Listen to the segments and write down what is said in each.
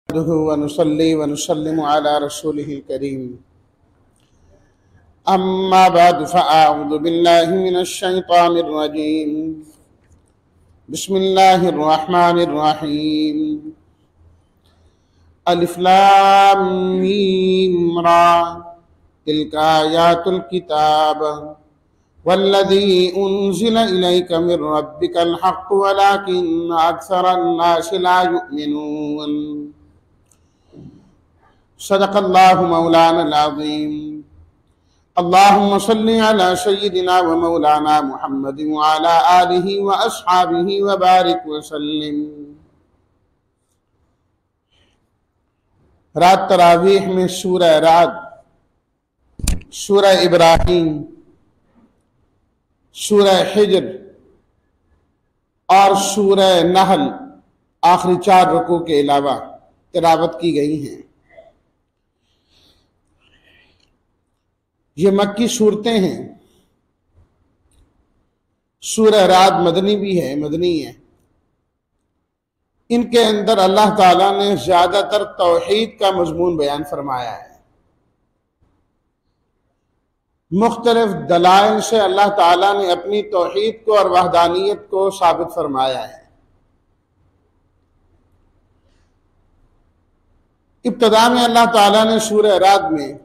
वनुसल्ली वनुसल्लिमु अला रसूलिहिल करीम। अम्मा बाद फ़अऊज़ु बिल्लाहि मिनश शैतानिर रजीम। बिस्मिल्लाहिर रहमानिर रहीम। अलिफ लाम मीम रा तिल्का आयातुल किताब वल्लज़ी उन्ज़िला इलैका मिर रब्बिकल हक़्क़ु वलाकिन्न अक्सरन नासि ला युमिनून। सदक़ल्लाहु मौलानल अज़ीम। अल्लाहुम्मा सल्लि अला सय्यिदिना व मौलाना मुहम्मदिन व अला आलिहि व अस्हाबिहि व बारिक व सल्लिम। रात तरावीह में सूरह राद, सूरह इब्राहीम, सूरह हिज्र और सूरह नहल आखिरी 4 रुकू के अलावा तिलावत की गई हैं। ये मक्की सूरतें हैं। सूरह राद मदनी भी है, मदनी है। इनके अंदर अल्लाह ताला ने ज्यादातर तौहीद का मजमून बयान फरमाया है। मुख्तलिफ दलाइल से अल्लाह ताला ने अपनी तौहीद को और वहदानियत को साबित फरमाया है। इब्तिदा में अल्लाह ताला ने सूरह राद में,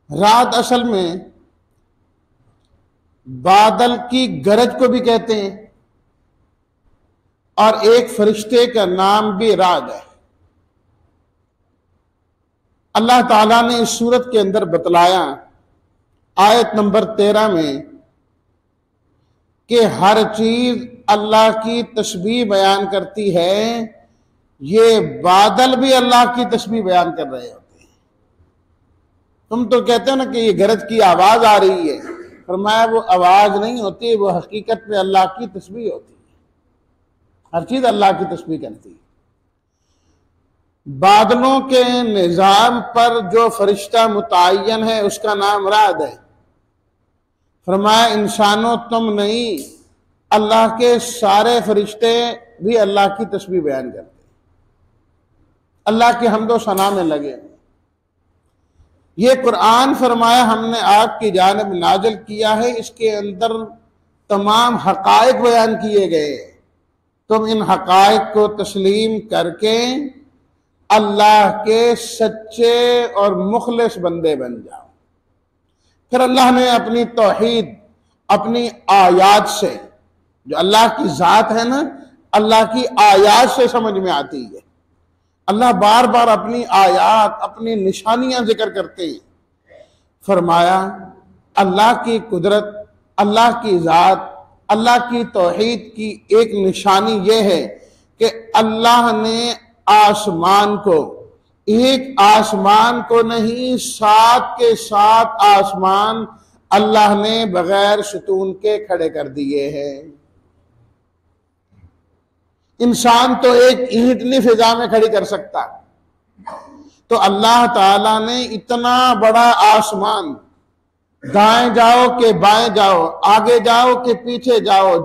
रात असल में बादल की गरज को भी कहते हैं और एक फरिश्ते का नाम भी राद है। अल्लाह ताला ने इस सूरत के अंदर बतलाया आयत नंबर 13 में कि हर चीज अल्लाह की तस्बीह बयान करती है। ये बादल भी अल्लाह की तस्बीह बयान कर रहे होते हैं। तुम तो कहते हो ना कि ये गरज की आवाज आ रही है, फरमाया वो आवाज नहीं होती, वो हकीकत में अल्लाह की तस्बीह होती है। हर चीज अल्लाह की तस्बीह करती है। बादलों के निजाम पर जो फरिश्ता मुतय्यन है उसका नाम राद है। फरमाया इंसानों तुम नहीं, अल्लाह के सारे फरिश्ते भी अल्लाह की तस्बीह बयान करते हैं, अल्लाह की हम्दो सना में लगे। ये कुरान फरमाया हमने आपकी जानिब नाजिल किया है, इसके अंदर तमाम हकायक बयान किए गए। तुम इन हकायक को तस्लीम करके अल्लाह के सच्चे और मुखलिस बंदे बन जाओ। फिर अल्लाह ने अपनी तौहीद अपनी आयात से, जो अल्लाह की जात है ना, अल्लाह की आयात से समझ में आती है। अल्लाह बार बार अपनी आयात, अपनी निशानियां जिक्र करते हैं। फरमाया अल्लाह की कुदरत, अल्लाह की जात, अल्लाह की तौहीद की एक निशानी यह है कि अल्लाह ने आसमान को, एक आसमान को नहीं 7 के 7 आसमान अल्लाह ने बगैर सुतून के खड़े कर दिए हैं। इंसान तो एक ईंट नहीं फिजा में खड़ी कर सकता, तो अल्लाह ताला ने इतना बड़ा आसमान, दाएं जाओ के बाएं जाओ, आगे जाओ के पीछे जाओ,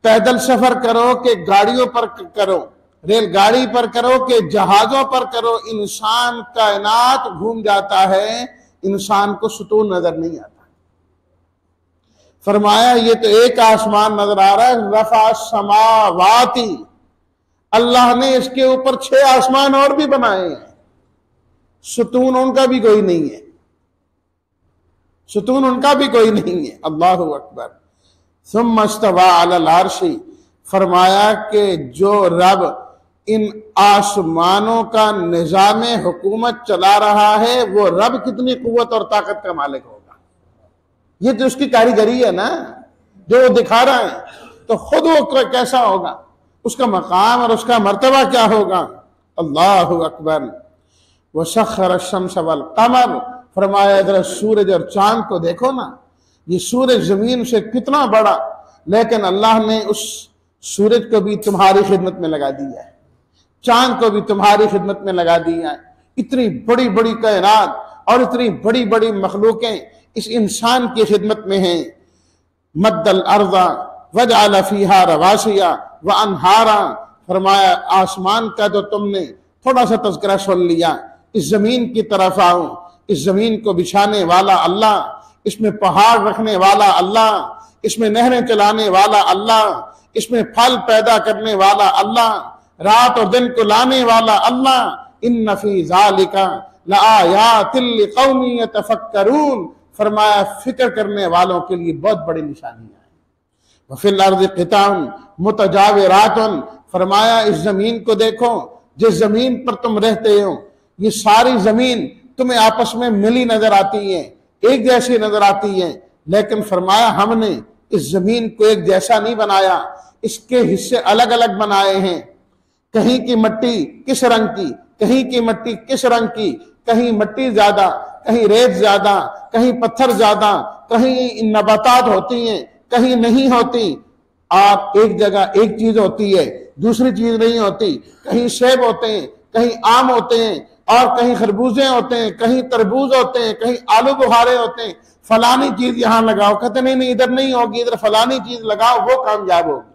पैदल सफर करो के गाड़ियों पर करो, रेलगाड़ी पर करो के जहाजों पर करो, इंसान कायनात घूम जाता है, इंसान को सुकून नजर नहीं आता। फरमाया ये तो एक आसमान नजर आ रहा है। रफा समावाती, अल्लाह ने इसके ऊपर 6 आसमान और भी बनाए हैं। सुतून उनका भी कोई नहीं है, सुतून उनका भी कोई नहीं है। अल्लाहु अकबर। सुम्मा इस्तवा अलल अर्शी, फरमाया कि जो रब इन आसमानों का निजामे हुकूमत चला रहा है, वो रब कितनी कुव्वत और ताकत का मालिक होगा। ये तो उसकी कारीगरी है ना, जो वो दिखा रहा है, तो खुद वो कैसा होगा, उसका मकाम और उसका मर्तबा क्या होगा। अल्लाहु अकबर। वो सख्खर अश-शम्स वल कमर, फरमाया जरा सूरज और चांद को देखो ना, ये सूरज जमीन से कितना बड़ा, लेकिन अल्लाह ने उस सूरज को भी तुम्हारी खिदमत में लगा दिया है, चांद को भी तुम्हारी खिदमत में लगा दिया है। इतनी बड़ी बड़ी कायनात और इतनी बड़ी बड़ी मखलूकें इस इंसान की खिदमत में हैं। मद्दल अर्ज़ा वजअल फीहा रवासिया व अनहारा, फरमाया आसमान का तो तुमने थोड़ा सा तज़किरा सुन लिया, इस जमीन की तरफ आओ। इस जमीन को बिछाने वाला अल्लाह, इसमें पहाड़ रखने वाला अल्लाह, इसमें नहरें चलाने वाला अल्लाह, इसमें फल पैदा करने वाला अल्लाह, रात और दिन को लाने वाला अल्लाह। इन्न फी ज़ालिका लआयातिल लिक़ौमिन यतफ़क्करून, फरमाया फिक्र करने वालों के लिए बहुत बड़ी निशानियां हैं। वफ़िल अर्ज़ि क़िताउन मुतजाविरातुन, फरमाया इस जमीन को देखो, जिस जमीन पर तुम रहते हो ये सारी जमीन तुम्हें आपस में मिली नजर आती है, एक जैसी नजर आती है, लेकिन फरमाया हमने इस जमीन को एक जैसा नहीं बनाया, इसके हिस्से अलग अलग बनाए हैं। कहीं की मिट्टी किस रंग की, कहीं की मिट्टी किस रंग की, कहीं मिट्टी ज्यादा, कहीं रेत ज्यादा, कहीं पत्थर ज्यादा, कहीं नबातात होती हैं, कहीं नहीं होती। आप एक जगह एक चीज होती है, दूसरी चीज नहीं होती। कहीं सेब होते हैं, कहीं आम होते हैं, और कहीं खरबूजे होते हैं, कहीं तरबूज होते हैं, कहीं आलू बुखारे होते हैं। फलानी चीज यहां लगाओ, कहते नहीं नहीं इधर नहीं होगी, इधर फलानी चीज लगाओ, वो कामयाब होगी।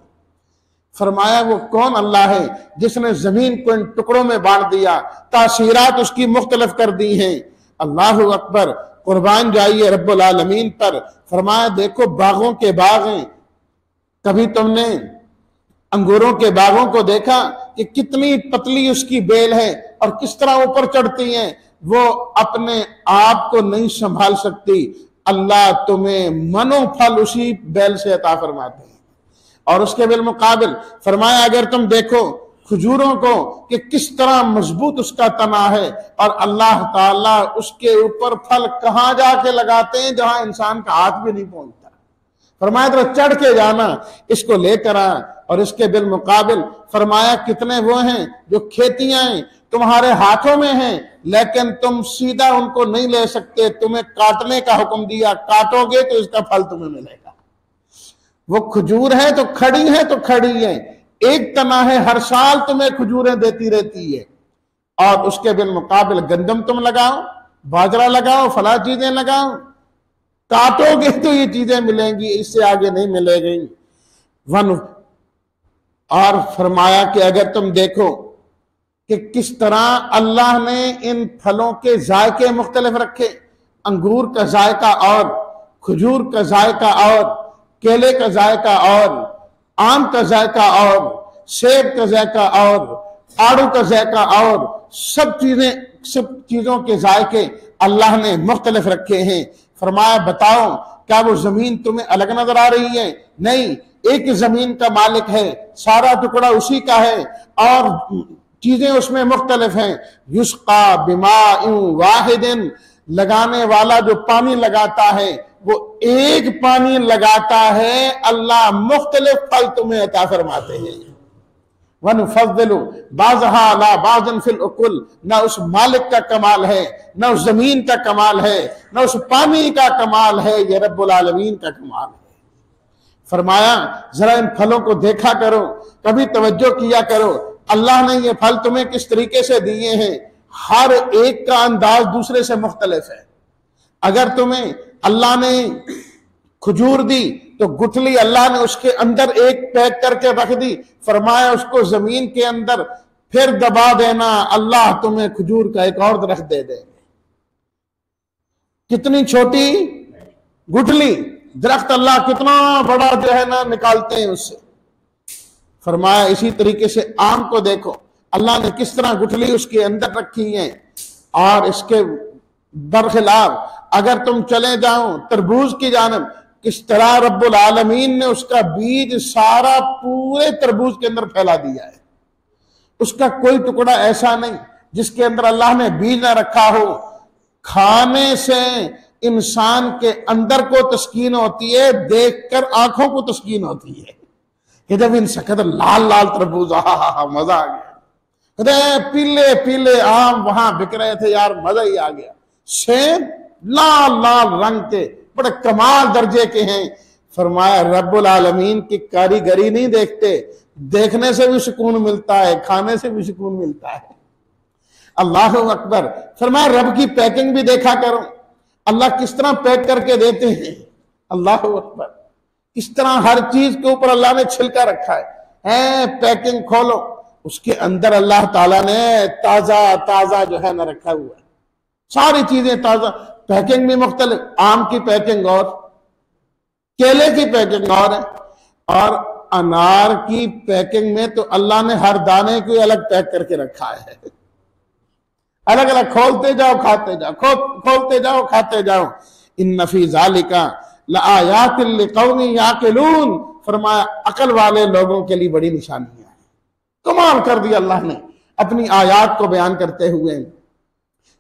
फरमाया वो कौन अल्लाह है जिसने जमीन को इन टुकड़ों में बांट दिया, तासीरात उसकी मुख्तलिफ कर दी हैं। अल्लाह अकबर, कुर्बान जाइए रब्बुल आलमीन पर। फरमाया देखो बागों के बाग हैं, कभी तुमने अंगूरों के बागों को देखा कि कितनी पतली उसकी बेल है और किस तरह ऊपर चढ़ती हैं, वो अपने आप को नहीं संभाल सकती। अल्लाह तुम्हें मनो फल उसी बेल से अता फरमाते हैं। और उसके बिलमुकाबिल फरमाया अगर तुम देखो खजूरों को कि किस तरह मजबूत उसका तना है, और अल्लाह ताला उसके ऊपर फल कहां जाके लगाते हैं जहां इंसान का हाथ भी नहीं पहुंचता। फरमाया तो चढ़ के जाना, इसको लेकर आ। और इसके बिलमुकाबिल फरमाया कितने वो हैं जो खेतियां तुम्हारे हाथों में हैं, लेकिन तुम सीधा उनको नहीं ले सकते, तुम्हें काटने का हुक्म दिया, काटोगे तो इसका फल तुम्हें मिलेगा। वो खजूर है तो खड़ी है, एक तना है, हर साल तुम्हें खजूरें देती रहती है। और उसके बिलमुकाबिल गंदम तुम लगाओ, बाजरा लगाओ, फला चीजें लगाओ, काटोगे तो ये चीजें मिलेंगी, इससे आगे नहीं मिलेगी। वन और फरमाया कि अगर तुम देखो कि किस तरह अल्लाह ने इन फलों के जायके मुख्तलिफ रखे, अंगूर का जायका और, खजूर का जायका और, केले का जायका और, आम का जायका और, सेब का जायका और, आड़ू का जायका और, सब चीजों के जायके अल्लाह ने मुख्तलिफ रखे हैं। फरमाया बताओ क्या वो जमीन तुम्हें अलग नजर आ रही है? नहीं, एक जमीन का मालिक है, सारा टुकड़ा उसी का है और चीजें उसमें मुख्तलिफ हैं। युस्का बिमाइन वाहिदिन, लगाने वाला जो पानी लगाता है वो एक पानी लगाता है, अल्लाह मुख्तलिफ फल तुम्हें अता फरमाते हैं। वनुफद्दिलु बाज़हा अला बाज़िन फिल उकुल, ना उस मालिक का कमाल है, ना उस जमीन का कमाल है, ना उस पानी का कमाल है, ये रब्बुल आलमीन का कमाल है। फरमाया जरा इन फलों को देखा करो, कभी तवज्जो किया करो, अल्लाह ने ये फल तुम्हें किस तरीके से दिए हैं। हर एक का अंदाज दूसरे से मुख्तलिफ है। अगर तुम्हें अल्लाह ने खजूर दी तो गुठली अल्लाह ने उसके अंदर एक पैक करके रख दी, फरमाया उसको जमीन के अंदर फिर दबा देना, अल्लाह तुम्हें खजूर का एक और दरख्त दे देंगे। कितनी छोटी गुठली, दरख्त अल्लाह कितना बड़ा जो है ना निकालते हैं उससे। फरमाया इसी तरीके से आम को देखो, अल्लाह ने किस तरह गुठली उसके अंदर रखी है। और इसके बरखिलाफ अगर तुम चले जाओ तरबूज की जानब, किस तरह रब्बुल आलमीन ने उसका बीज सारा पूरे तरबूज के अंदर फैला दिया है। उसका कोई टुकड़ा ऐसा नहीं जिसके अंदर अल्लाह ने बीज ना रखा हो। खाने से इंसान के अंदर को तस्कीन होती है, देखकर आंखों को तस्कीन होती है कि जब इन सकत लाल लाल तरबूज, मजा आ गया। कहते पीले पीले आम वहां बिक रहे थे यार, मजा ही आ गया। सेब लाल लाल रंग के बड़े कमाल दर्जे के हैं। फरमाया रब्बुल आलमीन की कारीगरी नहीं देखते, देखने से भी सुकून मिलता है, खाने से भी सुकून मिलता है। अल्लाह अकबर। फरमाया रब की पैकिंग भी देखा करो, अल्लाह किस तरह पैक करके देते हैं। अल्लाह अकबर। इस तरह हर चीज के ऊपर अल्लाह ने छिलका रखा है। पैकिंग खोलो, उसके अंदर अल्लाह ताला ने ताजा ताजा जो है ना रखा हुआ है, सारी चीजें ताजा। पैकिंग भी मुख्तलिफ, आम की पैकिंग और केले की पैकिंग और है, और अनार की पैकिंग में तो अल्लाह ने हर दाने को अलग पैक करके रखा है, अलग अलग खोलते जाओ खाते जाओ, खोलते जाओ खाते जाओ। इन्न फी ज़ालिका लआयातिन लिक़ौमिन याक़िलून, फरमाया अकल वाले लोगों के लिए बड़ी निशानियां हैं। कमाल कर दिया अल्लाह ने अपनी आयात को बयान करते हुए।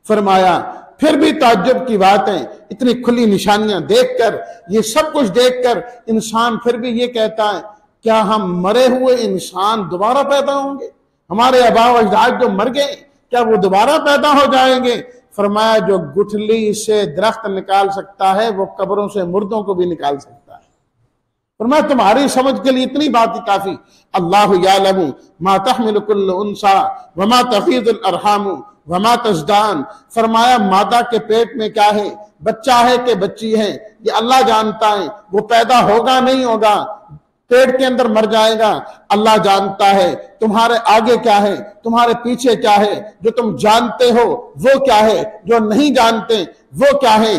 फरमाया फिर भी ताज्जुब की बात है, इतनी खुली निशानियां देखकर, ये सब कुछ देखकर इंसान फिर भी ये कहता है क्या हम मरे हुए इंसान दोबारा पैदा होंगे? हमारे आबा व अजदाद जो मर गए क्या वो दोबारा पैदा हो जाएंगे? फरमाया जो गुठली से दरख्त निकाल सकता है वो कब्रों से मुर्दों को भी निकाल सकता है। फरमाया तुम्हारी समझ के लिए इतनी बात ही काफी। अल्लाहु यालमु मा तहमिलु कुल्लु उन्सा व मा तफीदुल अरहामु व मा तज़दान। फरमाया मादा के पेट में क्या है, बच्चा है कि बच्ची है, ये अल्लाह जानता है। वो पैदा होगा नहीं होगा, पेट के अंदर मर जाएगा, अल्लाह जानता है। तुम्हारे आगे क्या है, तुम्हारे पीछे क्या है, जो तुम जानते हो वो क्या है, जो नहीं जानते वो क्या है।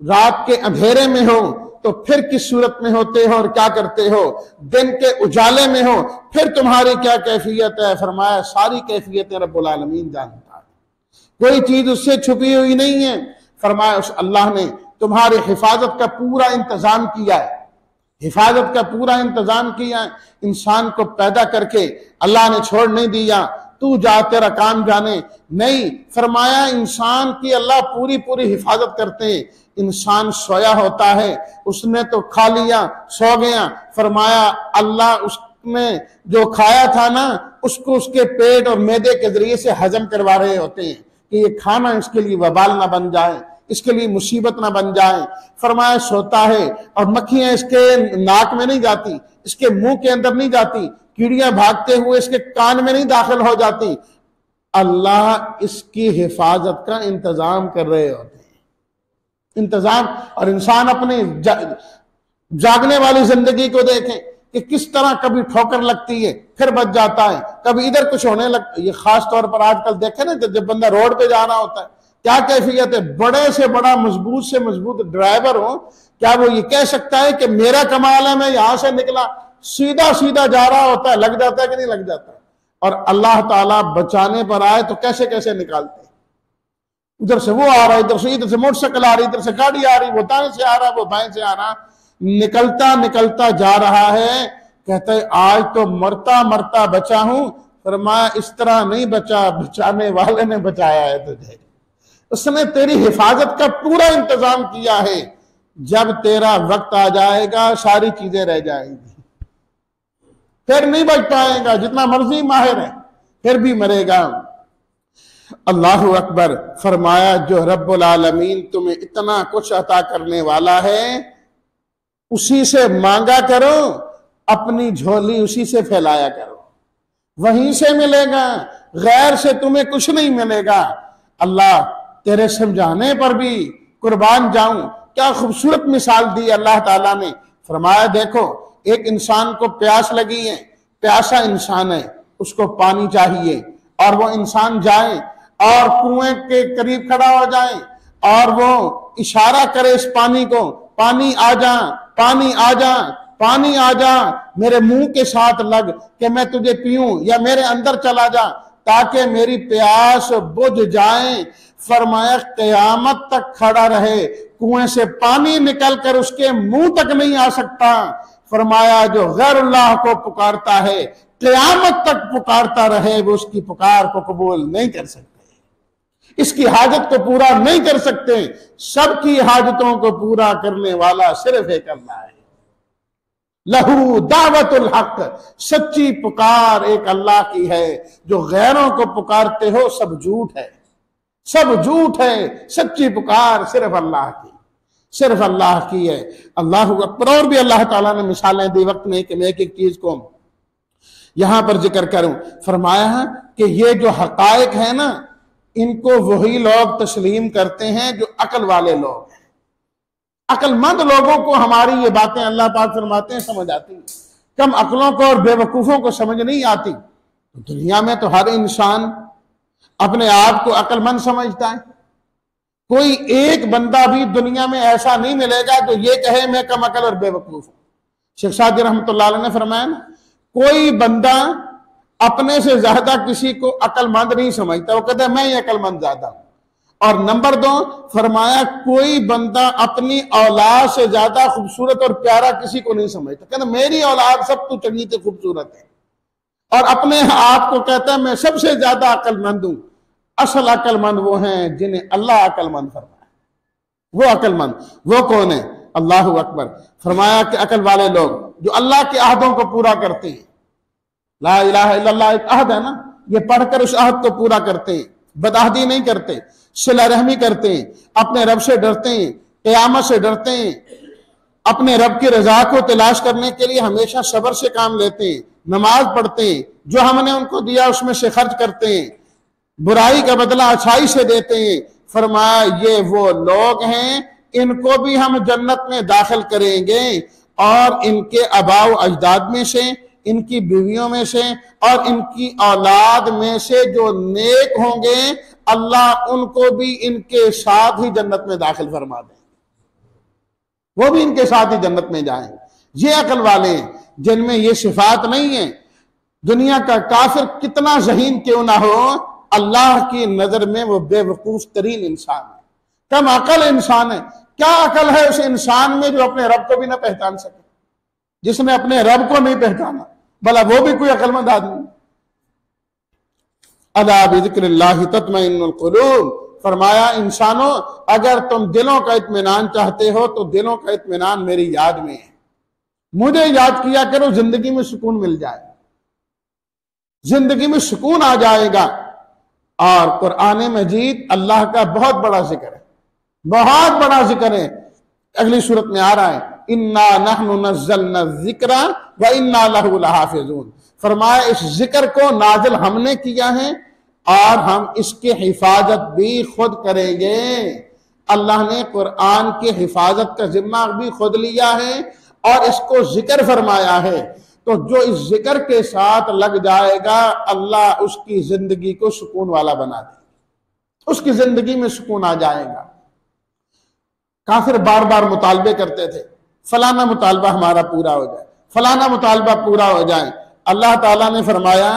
रात के अंधेरे में हो तो फिर किस सूरत में होते हो और क्या करते हो, दिन के उजाले में हो फिर तुम्हारी क्या कैफियत है। फरमाया सारी कैफियतें रब्बुल आलमीन जानता है, कोई चीज उससे छुपी हुई नहीं है। फरमाया उस अल्लाह ने तुम्हारी हिफाजत का पूरा इंतजाम किया है, हिफाजत का पूरा इंतजाम किया। इंसान को पैदा करके अल्लाह ने छोड़ नहीं दिया तू जा तेरा काम जाने, नहीं। फरमाया इंसान की अल्लाह पूरी पूरी हिफाजत करते हैं। इंसान सोया होता है, उसने तो खा लिया सो गया, फरमाया अल्लाह उसने जो खाया था ना उसको उसके पेट और मैदे के जरिए से हजम करवा रहे होते हैं कि ये खाना इसके लिए वबाल ना बन जाए, इसके लिए मुसीबत ना बन जाए। फरमाया सोता है और मक्खियां इसके नाक में नहीं जाती, इसके मुंह के अंदर नहीं जाती, कीड़ियां भागते हुए इसके कान में नहीं दाखिल हो जाती। अल्लाह इसकी हिफाजत का इंतजाम कर रहे होते हैं, इंतजाम। और इंसान अपनी जागने वाली जिंदगी को देखें कि किस तरह कभी ठोकर लगती है फिर बच जाता है, कभी इधर कुछ होने लगता है। ये खास तौर पर आजकल देखे ना, जब बंदा रोड पे जा रहा होता है क्या कैफियत है, बड़े से बड़ा मजबूत से मजबूत ड्राइवर हो, क्या वो ये कह सकता है कि मेरा कमाल है मैं यहां से निकला, सीधा सीधा जा रहा होता है, लग जाता है कि नहीं लग जाता है। और अल्लाह ताला बचाने पर आए तो कैसे कैसे निकालते हैं, उधर से वो आ रहा है, इधर से मोटरसाइकिल आ रही, इधर से गाड़ी आ रही, वो दाएं से आ रहा, वो बाएं से आ रहा, निकलता निकलता जा रहा है। कहते है आज तो मरता मरता बचा हूं। फरमाया इस तरह नहीं बचा, बचाने वाले ने बचाया है तुझे, उसने तेरी हिफाजत का पूरा इंतजाम किया है। जब तेरा वक्त आ जाएगा सारी चीजें रह जाएंगी, फिर नहीं बच पाएगा, जितना मर्जी माहिर है फिर भी मरेगा। अल्लाहु अकबर। फरमाया जो रब्बुल आलमीन तुम्हें इतना कुछ अता करने वाला है उसी से मांगा करो, अपनी झोली उसी से फैलाया करो, वहीं से मिलेगा, गैर से तुम्हें कुछ नहीं मिलेगा। अल्लाह तेरे समझाने पर भी कुर्बान जाऊं, क्या खूबसूरत मिसाल दी अल्लाह ताला ने। फरमाया देखो एक इंसान को प्यास लगी है, प्यासा इंसान है, उसको पानी चाहिए, और वो इंसान जाए और कुएं के करीब खड़ा हो जाए और वो इशारा करे इस पानी को, पानी आ जा, पानी आ जा, पानी आ जा, मेरे मुंह के साथ लग कि मैं तुझे पीऊं, या मेरे अंदर चला जा ताकि मेरी प्यास बुझ जाए। फरमाया क़यामत तक खड़ा रहे, कुएं से पानी निकलकर उसके मुंह तक नहीं आ सकता। फरमाया जो गैरुल्लाह को पुकारता है क़यामत तक पुकारता रहे, वो उसकी पुकार को कबूल नहीं कर सकते, इसकी हाजत को पूरा नहीं कर सकते। सबकी हाजतों को पूरा करने वाला सिर्फ एक अल्लाह है। लहू दावतुल हक, सच्ची पुकार एक अल्लाह की है। जो गैरों को पुकारते हो सब झूठ है, सब झूठ है। सच्ची पुकार सिर्फ अल्लाह की, सिर्फ अल्लाह की है। अल्लाह अकबर। और भी अल्लाह ताला ने मिसालें दी, वक्त में कि मैं एक एक चीज को यहां पर जिक्र करूं। फरमाया कि ये जो हकायक है ना, इनको वही लोग तस्लीम करते हैं जो अकल वाले लोग हैं। अकलमंद लोगों को हमारी ये बातें अल्लाह पाक फरमाते हैं समझ आती हैं, कम अकलों को और बेवकूफों को समझ नहीं आती। तो दुनिया में तो हर इंसान अपने आप को अक्लमंद समझता है। कोई एक बंदा भी दुनिया में ऐसा नहीं मिलेगा जो ये कहे मैं कम अकल और बेवकूफ हूं। शेख सादी रहमतुल्लाह अलैह ने फरमाया ना, कोई बंदा अपने से ज्यादा किसी को अक्लमंद नहीं समझता, वो कहता है मैं ही अक्लमंद ज्यादा हूं। और नंबर 2 फरमाया, कोई बंदा अपनी औलाद से ज्यादा खूबसूरत और प्यारा किसी को नहीं समझता, कहता मेरी औलाद सब तो चंगी थी, खूबसूरत है, और अपने आप को कहता है मैं सबसे ज्यादा अक्लमंद हूं। असल अक्लमंद वो हैं जिन्हें अल्लाह अक्लमंद फरमाया। वो अक्लमंद वो कौन है? अल्लाह अकबर। फरमाया कि अकल वाले लोग जो अल्लाह के अहदों को पूरा करते हैं, ला इलाहा इल्लल्लाह एक अहद है ना, ये पढ़कर उस अहद को पूरा करते हैं, बदअहदी नहीं करते, सिला रहमी करते हैं, अपने रब से डरते हैं, क़यामत से डरते हैं, अपने रब की रजा को तलाश करने के लिए हमेशा सब्र से काम लेते हैं, नमाज पढ़ते हैं, जो हमने उनको दिया उसमें से खर्च करते हैं, बुराई का बदला अच्छाई से देते हैं। फरमाया ये वो लोग हैं, इनको भी हम जन्नत में दाखिल करेंगे, और इनके अबाव अजदाद में से, इनकी बीवियों में से और इनकी औलाद में से जो नेक होंगे, अल्लाह उनको भी इनके साथ ही जन्नत में दाखिल फरमा देंगे, वो भी इनके साथ ही जन्नत में जाएंगे। ये अकल वाले हैं जिनमें ये सिफात नहीं है। दुनिया का काफिर कितना ज़हीन क्यों ना हो, अल्लाह की नजर में वो बेवकूफ तरीन इंसान है, कम अकल इंसान है। क्या अकल है उस इंसान में जो अपने रब को भी ना पहचान सके? जिसने अपने रब को नहीं पहचाना, भला वो भी कोई अकलमंद आदमी? अला बिज़िक्रिल्लाहि तत्मइन्नुल क़ुलूब। फरमाया इंसानों, अगर तुम दिलों का इत्मीनान चाहते हो तो दिलों का इत्मीनान मेरी याद में है। मुझे याद किया करो, जिंदगी में सुकून मिल जाए, जिंदगी में सुकून आ जाएगा। और कुरान मजीद अल्लाह का बहुत बड़ा जिक्र है, बहुत बड़ा जिक्र है। अगली सूरत में आ रहा है, इन्ना नहनु नज़्ज़लना ज़िक्रा व इन्ना लहु लहाफ़िज़ून। फरमाया इस जिक्र को नाजिल हमने किया है और हम इसकी हिफाजत भी खुद करेंगे। अल्लाह ने कुरान की हिफाजत का जिम्मा भी खुद लिया है और इसको जिक्र फरमाया है। तो जो इस जिक्र के साथ लग जाएगा, अल्लाह उसकी जिंदगी को सुकून वाला बना देगा, उसकी जिंदगी में सुकून आ जाएगा। काफिर बार बार मुतालबे करते थे, फलाना मुतालबा हमारा पूरा हो जाए, फलाना मुतालबा पूरा हो जाए। अल्लाह ताला ने फरमाया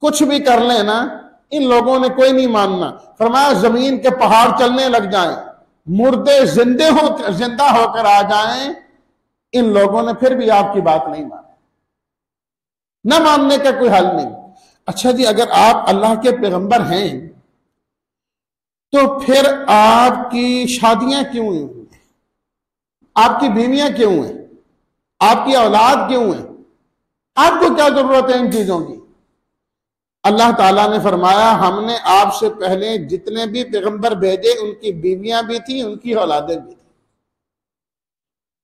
कुछ भी कर लेना, इन लोगों ने कोई नहीं मानना। फरमाया जमीन के पहाड़ चलने लग जाएं, मुर्दे जिंदा होकर आ जाएं, इन लोगों ने फिर भी आपकी बात नहीं मानी। न मानने का कोई हल नहीं। अच्छा जी, अगर आप अल्लाह के पैगंबर हैं तो फिर आपकी शादियां क्यों हुई, आपकी बीवियां क्यों हैं, आपकी औलाद क्यों है? आपको क्या जरूरत है इन चीजों की? अल्लाह ताला ने फरमाया हमने आपसे पहले जितने भी पैगंबर भेजे उनकी बीवियां भी थी, उनकी औलादें भी थी।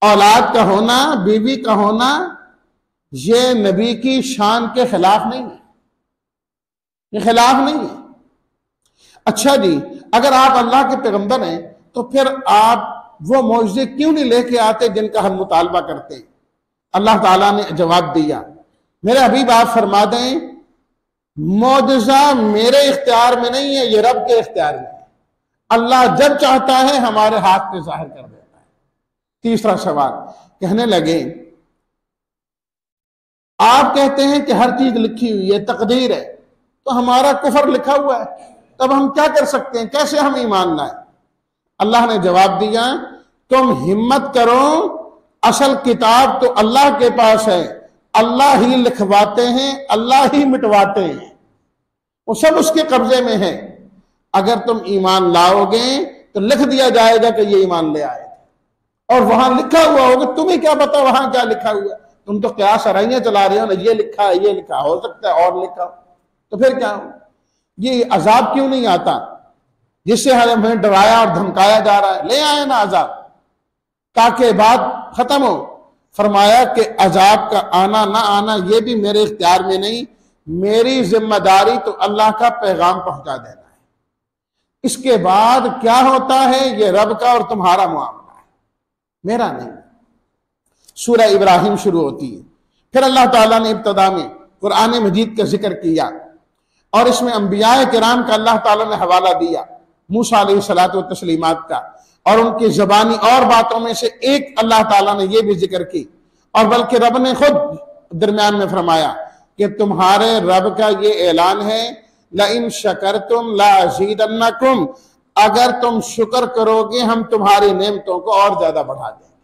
औलाद का होना, बीवी का होना, ये नबी की शान के खिलाफ नहीं है, ये खिलाफ नहीं है। अच्छा जी, अगर आप अल्लाह के पैगंबर हैं तो फिर आप वो मौजज़े क्यों नहीं लेके आते जिनका हम मुतालबा करते हैं? अल्लाह ताला ने जवाब दिया, मेरे हबीब आप फरमा दें मौजज़ा मेरे इख्तियार में नहीं है, ये रब के इख्तियार में है। अल्लाह जब चाहता है हमारे हाथ में जाहिर कर देता है। तीसरा सवाल, कहने लगे आप कहते हैं कि हर चीज लिखी हुई है, तकदीर है, तो हमारा कुफर लिखा हुआ है, तब हम क्या कर सकते हैं, कैसे हम ईमान लाएं? अल्लाह ने जवाब दिया, तुम हिम्मत करो, असल किताब तो अल्लाह के पास है, अल्लाह ही लिखवाते हैं, अल्लाह ही मिटवाते हैं, वो सब उसके कब्जे में है। अगर तुम ईमान लाओगे तो लिख दिया जाएगा कि ये ईमान ले आए, और वहां लिखा हुआ होगा, तुम्हें क्या पता वहां क्या लिखा हुआ? तुम तो क्या सराइयां चला रहे हो ना, ये लिखा है, ये लिखा, हो सकता है और लिखा, तो फिर क्या हो? ये अजाब क्यों नहीं आता जिससे हमें डराया और धमकाया जा रहा है? ले आए ना अजाब ताकि बात खत्म हो। फरमाया कि अजाब का आना ना आना ये भी मेरे इख्तियार में नहीं, मेरी जिम्मेदारी तो अल्लाह का पैगाम पहुंचा देना है। इसके बाद क्या होता है ये रब का और तुम्हारा मामला है, मेरा नहीं। सूरह इब्राहिम शुरू होती है, फिर अल्लाह ताला ने इब्तदा में कुरान मजीद का जिक्र किया और इसमें अंबियाए किराम का अल्लाह ताला ने हवाला दिया, मूसा अलैहिस्सलातु व तस्लीमात का, और उनकी ज़बानी और बातों में से एक अल्लाह ताला ने यह भी जिक्र की, और बल्कि रब ने खुद दरमियान में फरमाया कि तुम्हारे रब का ये ऐलान है, लइन शकरतुम लाज़ीदन्नकुम, अगर तुम शुक्र करोगे हम तुम्हारी नेमतों को और ज्यादा बढ़ा देंगे,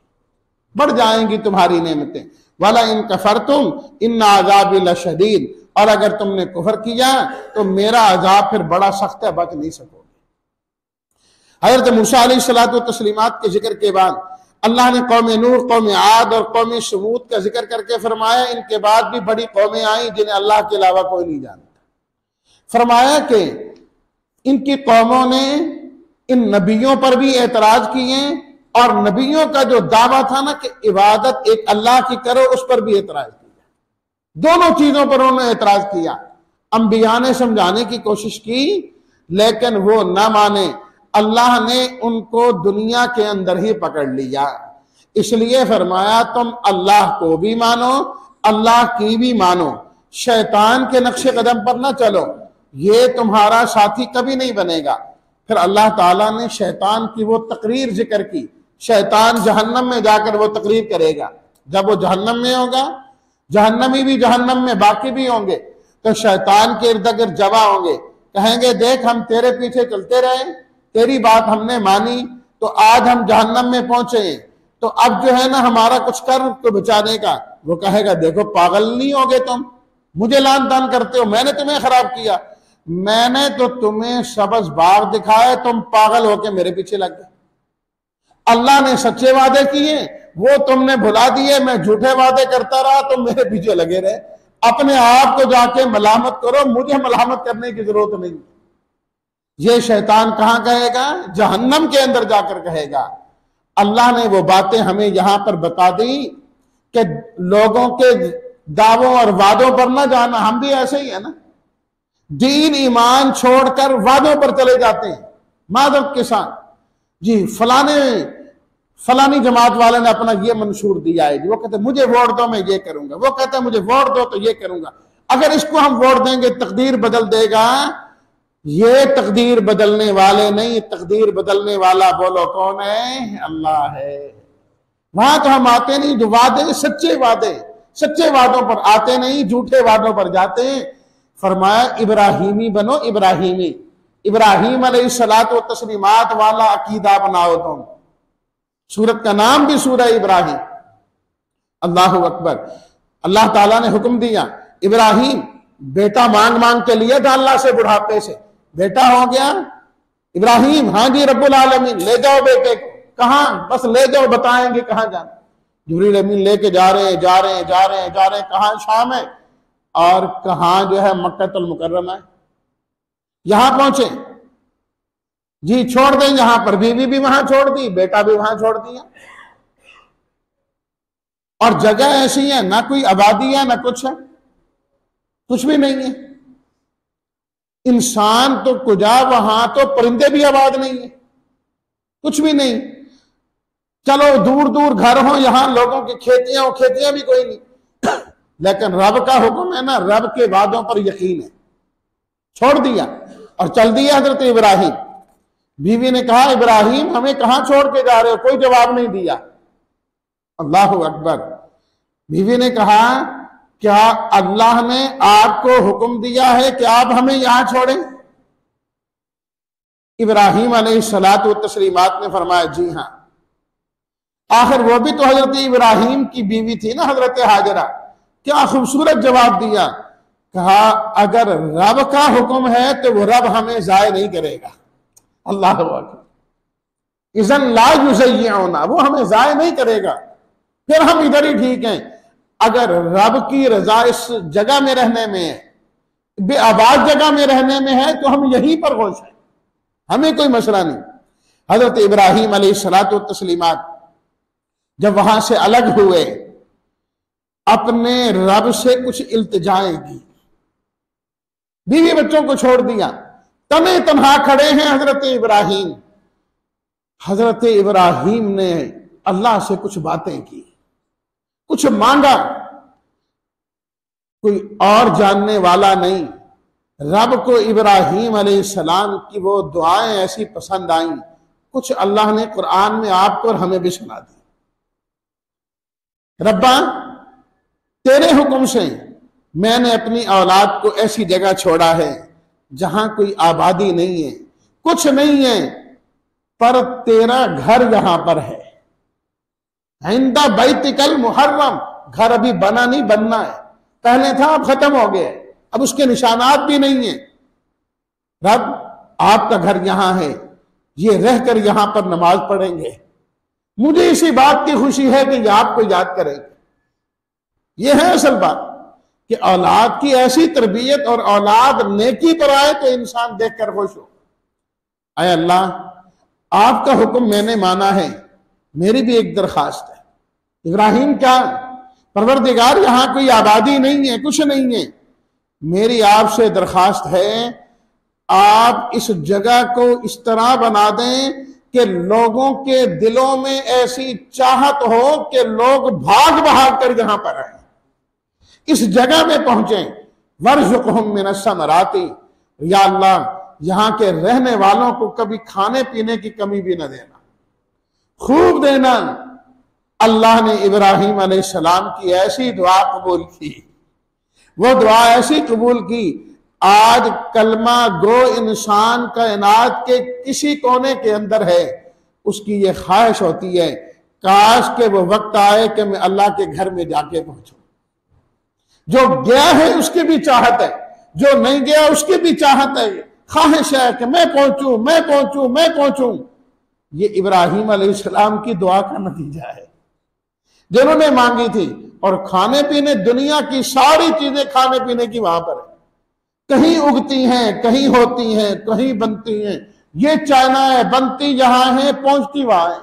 बढ़ जाएंगी तुम्हारी नेमतें। वाला इन कफरतुम इन्ना अज़ाबी लशदीद, और अगर तुमने कुफर किया तो मेरा अजाब फिर बड़ा सख्त है, बच नहीं सकोगे। हजरत मूसा अलैहिस्सलातु व तस्लीमात के जिक्र के बाद अल्लाह ने कौम नूह, कौम आद और कौम समूद का जिक्र करके फरमाया इनके बाद भी बड़ी कौमें आई जिन्हें अल्लाह के अलावा कोई नहीं जानता। फरमाया कि इनकी कौमों ने इन नबियों पर भी एतराज किए और नबियों का जो दावा था ना कि इबादत एक अल्लाह की करो, उस पर भी एतराज किया। दोनों चीजों पर उन्होंने एतराज किया। अंबिया ने समझाने की कोशिश की लेकिन वो ना माने, अल्लाह ने उनको दुनिया के अंदर ही पकड़ लिया। इसलिए फरमाया तुम अल्लाह को भी मानो, अल्लाह की भी मानो, शैतान के नक्शे कदम पर ना चलो, ये तुम्हारा साथी कभी नहीं बनेगा। फिर अल्लाह ताला ने शैतान की वो तकरीर जिक्र की, शैतान जहन्नम में जाकर वो तकरीर करेगा। जब वो जहन्नम में होगा, जहन्नमी भी जहन्नम में बाकी भी होंगे, तो शैतान के इर्द गिर्द जमा होंगे, कहेंगे देख हम तेरे पीछे चलते रहे, तेरी बात हमने मानी तो आज हम जहन्नम में पहुंचे, तो अब जो है ना हमारा कुछ कर तो बचाने का। वो कहेगा देखो पागल नहीं होगे तुम, मुझे लान तान करते हो, मैंने तुम्हें खराब किया, मैंने तो तुम्हें सबज बाग दिखाए, तुम पागल होके मेरे पीछे लग गए। अल्लाह ने सच्चे वादे किए वो तुमने भुला दिए, मैं झूठे वादे करता रहा, तुम मेरे पीछे लगे रहे। अपने आप को जाके मलामत करो, मुझे मलामत करने की जरूरत नहीं। ये शैतान कहां कहेगा? जहन्नम के अंदर जाकर कहेगा। अल्लाह ने वो बातें हमें यहां पर बता दी कि लोगों के दावों और वादों पर ना जाना। हम भी ऐसे ही है ना, दीन ईमान छोड़कर वादों पर चले जाते हैं मादक के साथ। जी फलानी जमात वाले ने अपना ये मंशूर दिया है, वो कहते मुझे वोट दो मैं ये करूंगा, वो कहते मुझे वोट दो तो ये करूंगा, अगर इसको हम वोट देंगे तकदीर बदल देगा। ये तकदीर बदलने वाले नहीं, तकदीर बदलने वाला बोलो कौन है? अल्लाह है। वहां तो हम आते नहीं, जो वादे सच्चे वादों पर आते नहीं, झूठे वादों पर जाते हैं। फरमाया इब्राहिमी बनो, इब्राहिम अलैहिस्सलातु व तस्लीमात वाला अकीदा बनाओ तुम। सूरत का नाम भी सूरह इब्राहिम। अल्लाहु अकबर। अल्लाह ताला ने हुक्म दिया, इब्राहिम बेटा मांग मांग के लिए था अल्लाह से, बुढ़ापे से बेटा हो गया इब्राहिम, हाँ जी रब्बुल आलमीन ले जाओ बेटे को। कहां? बस ले जाओ, बताएंगे कहां जाना। जिब्रील अमीन लेके जा रहे हैं, कहां? शाम है, और कहां जो है मक्कातुल मुकर्रमा है। यहां पहुंचे जी, छोड़ दें यहां पर, बीवी भी वहां छोड़ दी, बेटा भी वहां छोड़ दिया, और जगह ऐसी है ना कोई आबादी है ना कुछ है, कुछ भी नहीं है। इंसान तो कुजा, वहां तो परिंदे भी आबाद नहीं है, कुछ भी नहीं। चलो दूर दूर घर हो, यहां लोगों की खेतियां भी कोई नहीं, लेकिन रब का हुक्म है ना, रब के वादों पर यकीन है। छोड़ दिया और चल दिया हजरत इब्राहिम। बीवी ने कहा इब्राहिम हमें कहां छोड़ के जा रहे हो? कोई जवाब नहीं दिया। अल्लाहु अकबर। बीवी ने कहा क्या अल्लाह ने आपको हुक्म दिया है कि आप हमें यहां छोड़ें? इब्राहिम अलैहिस्सलातु व तस्लीमात ने फरमाया जी हां। आखिर वो भी तो हजरत इब्राहिम की बीवी थी ना, हजरत हाजरा। क्या खूबसूरत जवाब दिया। कहा अगर रब का हुक्म है तो वो रब हमें जाय नहीं करेगा। अल्लाह अकबर। इज़न ला युज़य्यिउना, वो हमें जाय नहीं करेगा, फिर हम इधर ही ठीक हैं। अगर रब की रजा इस जगह में रहने में है, बेआबाद जगह में रहने में है, तो हम यहीं पर खुश हैं, हमें कोई मसला नहीं। हजरत इब्राहिम अलैहिस्सलातु व तस्लीमात जब वहां से अलग हुए, अपने रब से कुछ इल्तिजाएं की, बीवी बच्चों को छोड़ दिया, तने तन्हा खड़े हैं हजरत इब्राहिम। हजरत इब्राहिम ने अल्लाह से कुछ बातें की, कुछ मांगा। कोई और जानने वाला नहीं। रब को इब्राहीम अलैहिस्सलाम की वो दुआएं ऐसी पसंद आई, कुछ अल्लाह ने कुरान में आपको और हमें भी सुना दी। रब्बा, तेरे हुक्म से मैंने अपनी औलाद को ऐसी जगह छोड़ा है जहां कोई आबादी नहीं है, कुछ नहीं है, पर तेरा घर यहां पर है। इंदा बैतिकल मुहर्रम, घर अभी बना नहीं, बनना है। पहले था, अब खत्म हो गया, अब उसके निशानात भी नहीं है। रब, आपका घर यहां है, ये रहकर यहां पर नमाज पढ़ेंगे। मुझे इसी बात की खुशी है कि ये आपको याद करेंगे। ये है असल बात कि औलाद की ऐसी तरबियत और औलाद नेकी पर आए तो इंसान देखकर खुश हो। आए अल्लाह, आपका हुक्म मैंने माना है, मेरी भी एक दरखास्त है। इब्राहिम क्या, परवरदिगार यहां कोई आबादी नहीं है, कुछ नहीं है, मेरी आपसे दरखास्त है आप इस जगह को इस तरह बना दें कि लोगों के दिलों में ऐसी चाहत हो कि लोग भाग भाग कर यहां पर आए, इस जगह में पहुंचे। वर्ज़ुक़हुम मिनस समराती, या अल्लाह यहां के रहने वालों को कभी खाने पीने की कमी भी न देना, खूब देना। अल्लाह ने इब्राहीम अलैहिस्सलाम की ऐसी दुआ कबूल की, वो दुआ ऐसी कबूल की, आज कलमा गो इंसान कायनात के किसी कोने के अंदर है, उसकी ये ख्वाहिश होती है काश के वो वक्त आए कि मैं अल्लाह के घर में जाके पहुंचूं। जो गया है उसकी भी चाहत है, जो नहीं गया उसकी भी चाहत है, ख्वाहिश है कि मैं पहुंचूं, मैं पहुंचूं, मैं पहुंचूं। ये इब्राहीम अलैहिस्सलाम की दुआ का नतीजा है जिन्होंने मांगी थी। और खाने पीने, दुनिया की सारी चीजें खाने पीने की वहां पर है, कहीं उगती हैं, कहीं होती हैं, कहीं बनती हैं। ये चाइना है, बनती जहां है, पहुंचती वहां है।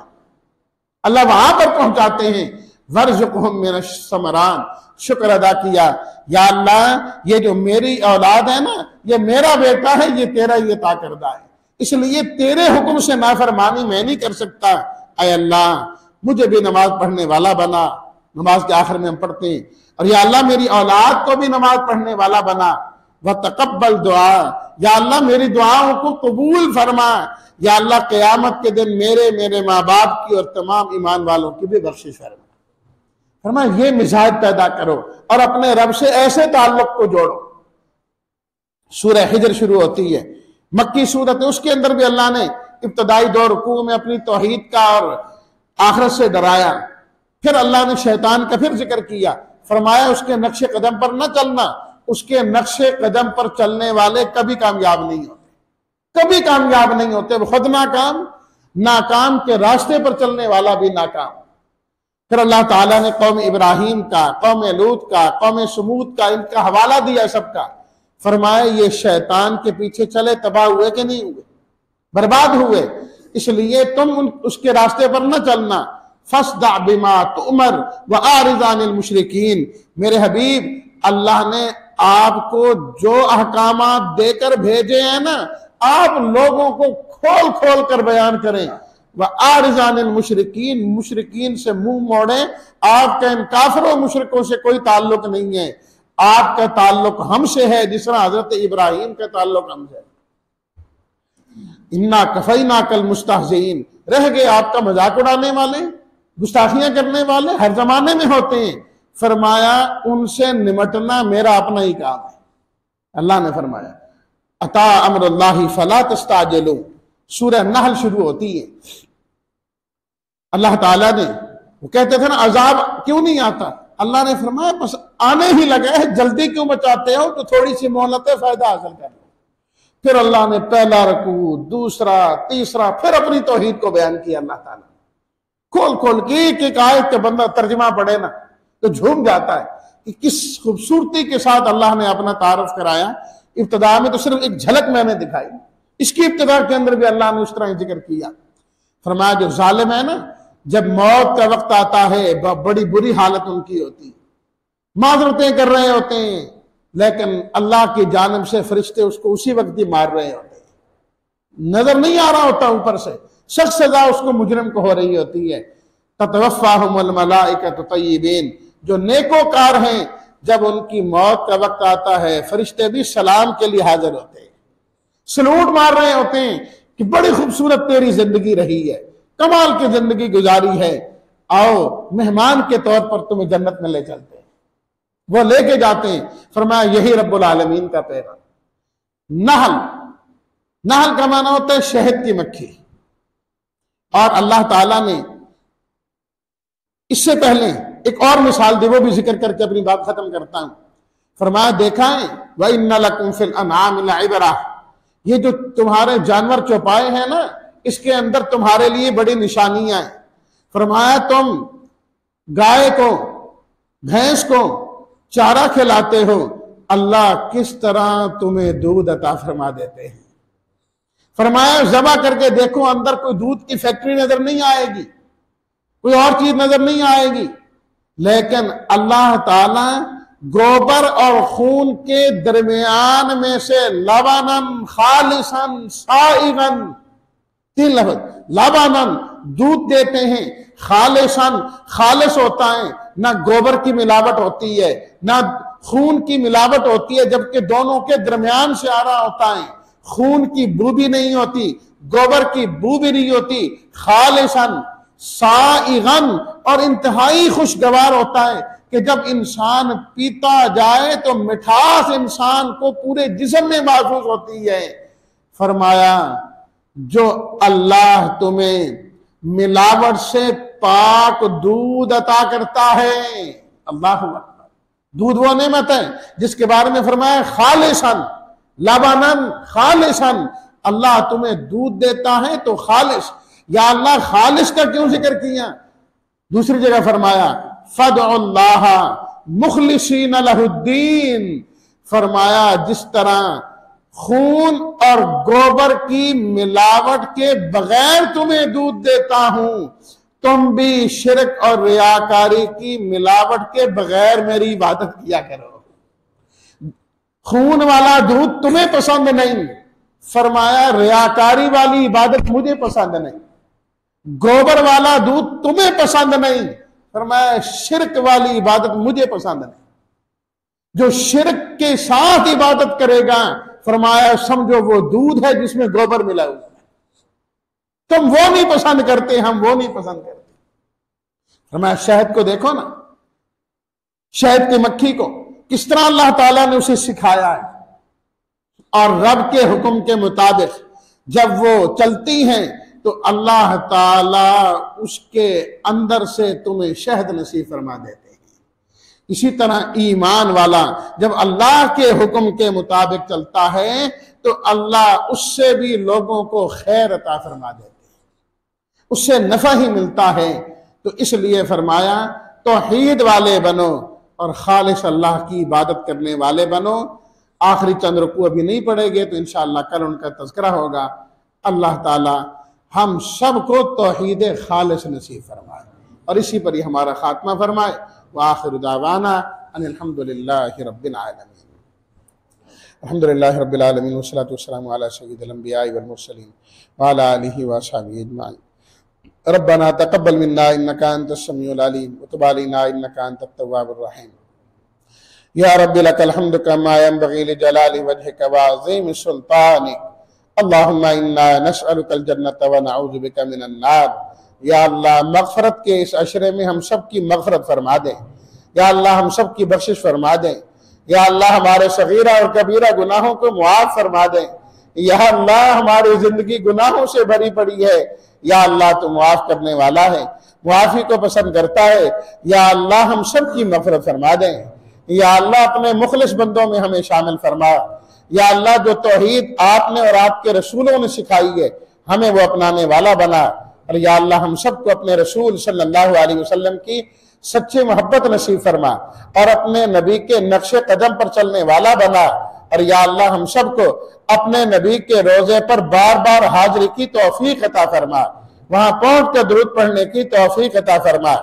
अल्लाह वहां पर पहुंचाते हैं। वर्ज़ुक़हुम मिनश समरान, शुक्र अदा किया, या अल्लाह ये जो मेरी औलाद है ना, ये मेरा बेटा है, ये तेरा ये अता करदा है, इसलिए तेरे हुक्म से नाफरमानी मैं नहीं कर सकता। ऐ अल्लाह, मुझे भी नमाज पढ़ने वाला बना, नमाज के आखिर में हम पढ़ते हैं, और या अल्लाह मेरी औलाद को भी नमाज पढ़ने वाला बना। व तकब्बल दुआ, या अल्लाह मेरी दुआओं को कबूल फरमा। या अल्लाह क़यामत के दिन मेरे माँ बाप की और तमाम ईमान वालों की भी बख्शिश फरमा। फरमा ये मिजाज पैदा करो और अपने रब से ऐसे ताल्लुक को जोड़ो। सूरह हिजर शुरू होती है, मक्की सूरत है, उसके अंदर भी अल्लाह ने इब्तदाई दो रुकू में अपनी तौहीद का और आखिरत से डराया। फिर अल्लाह ने शैतान का फिर जिक्र किया, फरमाया उसके नक्शे कदम पर न चलना, उसके नक्शे कदम पर चलने वाले कभी कामयाब नहीं होते, कभी कामयाब नहीं होते। वो खुद नाकाम, नाकाम के रास्ते पर चलने वाला भी नाकाम। फिर अल्लाह ताला ने कौम इब्राहीम का, कौम लूत का, कौम समूद का, इनका हवाला दिया सबका। फरमाया ये शैतान के पीछे चले, तबाह हुए कि नहीं हुए, बर्बाद हुए, इसलिए तुम उसके रास्ते पर न चलना। फस्दा बिमा तुमर व आरिज़ अनिल मुशरिकीन। मेरे हबीब, अल्लाह ने आपको जो अहकामात देकर भेजे हैं ना, आप लोगों को खोल खोल कर बयान करें। व आरिज़ अनिल मुशरिकीन, मुशरिकीन से मुंह मोड़े। आपका इन काफिरों मुशरिकों से कोई ताल्लुक नहीं है, आपका ताल्लुक हमसे है, जिस तरह हजरत इब्राहीम का ताल्लुक हमसे है। इन्ना कफैना कल मुस्तहज़ीन, रह गए आपका मजाक उड़ाने वाले, गुस्ताखियां करने वाले, हर जमाने में होते हैं। फरमाया उनसे निमटना मेरा अपना ही काम है। अल्लाह ने फरमाया अता अम्रुल्लाहि फला तस्ताजिलू, सूरह नहल शुरू होती है। अल्लाह ताला ने, वो कहते थे ना अजाब क्यों नहीं आता, अल्लाह ने फरमाया बस आने ही लगा है, जल्दी क्यों मचाते हो, तो थोड़ी सी मोहलत है, फायदा हासिल कर लो। फिर अल्लाह ने पहला रकू, दूसरा, तीसरा, फिर अपनी तौहीद को बयान किया। अल्लाह ताला खोल खोल के एक आयत के बंदा तर्जुमा पढ़े ना तो झूम जाता है कि किस खूबसूरती के साथ अल्लाह ने अपना तारुफ कराया। इब्तिदा में तो सिर्फ एक झलक मैंने दिखाई, इसकी इब्तिदा के अंदर भी अल्लाह ने उस तरह जिक्र किया। फरमाया जो जालिम है ना, जब मौत का वक्त आता है बड़ी बुरी हालत उनकी होती है, माजरतें कर रहे होते हैं, लेकिन अल्लाह की जानिब से फरिश्ते उसको उसी वक्त ही मार रहे होते हैं, नजर नहीं आ रहा होता ऊपर से, सख्त सजा उसको मुजरिम को हो रही होती है। ततवफ़्फ़ाहुमुल मलाइकतु तय्यिबीन, जो नेकोकार हैं जब उनकी मौत का वक्त आता है फरिश्ते भी सलाम के लिए हाजिर होते हैं, सलूट मार रहे होते हैं कि बड़ी खूबसूरत तेरी जिंदगी रही है, कमाल की जिंदगी गुजारी है, आओ मेहमान के तौर पर तुम्हें जन्नत में ले चलते हैं। वो लेके जाते हैं। फरमाया यही रब्बुल आलमीन का पैगाम। नहल, नहल का माना होता है शहद की मक्खी। और अल्लाह ताला ने इससे पहले एक और मिसाल दी, वो भी जिक्र करके अपनी बात खत्म करता हूं। फरमाया देखा है व इन्ना लकुम फिल अनआम लइबरा, ये जो तुम्हारे जानवर चौपाए हैं ना, इसके अंदर तुम्हारे लिए बड़ी निशानियां हैं। फरमाया तुम गाय को, भैंस को चारा खिलाते हो, अल्लाह किस तरह तुम्हें दूध अता फरमा देते हैं। फरमाया ज़बा करके देखो, अंदर कोई दूध की फैक्ट्री नजर नहीं आएगी, कोई और चीज नजर नहीं आएगी, लेकिन अल्लाह ताला गोबर और खून के दरमियान में से लबानन खालिसन साइगन, 3 लफ्ज, लबानन दूध देते हैं, खालिसन खालिस होता है, ना गोबर की मिलावट होती है ना खून की मिलावट होती है, जबकि दोनों के दरमियान से आ रहा होता है। खून की बू भी नहीं होती, गोबर की बू भी नहीं होती, खालिसन साइगन, और इंतहाई खुशगवार होता है कि जब इंसान पीता जाए तो मिठास इंसान को पूरे जिस्म में महसूस होती है। फरमाया जो अल्लाह तुम्हें मिलावट से पाक दूध अता करता है, अल्लाह अकबर, दूध वो नेमत है जिसके बारे में फरमाया खालिसन लबानन खालिसन, अल्लाह तुम्हें दूध देता है तो खालिस। या अल्लाह खालिस का क्यों जिक्र किया? दूसरी जगह फरमाया फदउल्लाह मुखलिसीन लहुद्दीन, फरमाया जिस तरह खून और गोबर की मिलावट के बगैर तुम्हें दूध देता हूं, तुम भी शिरक और रियाकारी की मिलावट के बगैर मेरी इबादत किया करो। खून वाला दूध तुम्हें पसंद नहीं, फरमाया रियाकारी वाली इबादत मुझे पसंद नहीं, गोबर वाला दूध तुम्हें पसंद नहीं, फरमाया शिरक वाली इबादत मुझे पसंद नहीं। जो शिरक के साथ इबादत करेगा, फरमाया समझो वो दूध है जिसमें गोबर मिला हुआ है। तुम वो नहीं पसंद करते, हम वो नहीं पसंद करते। फरमाया शहद को देखो ना, शहद की मक्खी को किस तरह अल्लाह ताला ने उसे सिखाया है, और रब के हुक्म के मुताबिक जब वो चलती हैं तो अल्लाह ताला उसके अंदर से तुम्हें शहद नसीब फरमा देते हैं। इसी तरह ईमान वाला जब अल्लाह के हुक्म के मुताबिक चलता है तो अल्लाह उससे भी लोगों को खैर अता फरमा देते हैं, उससे नफा ही मिलता है। तो इसलिए फरमाया तौहीद वाले बनो और खालिस अल्लाह की इबादत करने वाले बनो। आखिरी चंद रुकू अभी नहीं पढ़ेंगे तो इंशाअल्लाह कल उनका तज़किरा होगा। अल्लाह ताला हम सबको तौहीद खालिस नसीब फरमाए और इसी पर ही हमारा खात्मा फरमाए। व आखिर दावाना अनिल हम्दुलिल्लाहि रब्बिल आलमीन। अल्हम्दुलिल्लाहि रब्बिल आलमीन वस्सलातु वस्सलामु अला सय्यिदिल अंबिया'i वल मुरसलीन व अला आलिहि व अस्हाबिहि अजमाइन। रब्बना तक़ब्बल मिन्ना इन्नका अंतस समीउल अलीम व तुब अलैना इन्नका अंतत तव्वाबुर रहीम। या रब्बी लकल हम्दु कमा यंबग़ी लिजलालि वजहिका व अज़ीमि सुल्तानिक। अल्लाहुम्मा इन्ना नस्अलुकल जन्नत व नऊज़ु बिका मिनन नार। या अल्लाह मग़फ़रत के इस अशरे में हम सब की मग़फ़रत फरमा दें। या अल्लाह हम सब की बख्शिश फरमा दें। या अल्लाह हमारे सगीरा और कबीरा गुनाहों को मुआफ़ फरमा दें। या अल्लाह हमारी जिंदगी गुनाहों से भरी पड़ी है, या अल्लाह तू मुआफ़ करने वाला है, मुआफ़ी को पसंद करता है। या अल्लाह हम सब की मग़फ़रत फरमा दें। या अल्लाह अपने मुखलिस बंदों में हमें शामिल फरमा। या अल्लाह जो तौहीद आपने और आपके रसूलों ने सिखाई है हमें वो अपनाने वाला बना। और या अल्लाह हम सबको अपने रसूल सल्लल्लाहु अलैहि वसल्लम की सच्ची मोहब्बत नसीब फरमा और अपने नबी के नक्शे कदम पर चलने वाला बना। और या अल्लाह हम सबको अपने नबी के रोजे पर बार बार हाजिरी की तौफीक अता फरमा, वहां पहुंच कर दुरूद पढ़ने की तौफीक अता फरमा।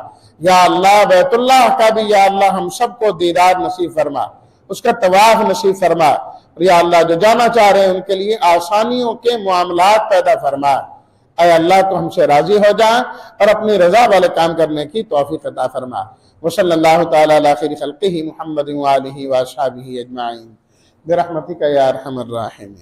या अल्लाह बैतुल्लाह का भी या अल्लाह हम सबको दीदार नसीब फरमा, उसका तवाफ नसीब फरमा। या अल्लाह जो जाना चाह रहे हैं उनके लिए आसानियों के मामलात पैदा फरमा। ऐ अल्लाह तो हमसे राजी हो जा और अपनी रजा वाले काम करने की तौफीक अता फरमा। वसल्लल्लाहु तआला अला खैरि खल्क़िही मुहम्मदिन व आलिहि व अस्हाबिही अजमाइन बिरहमतिका या अरहमर राहिमीन।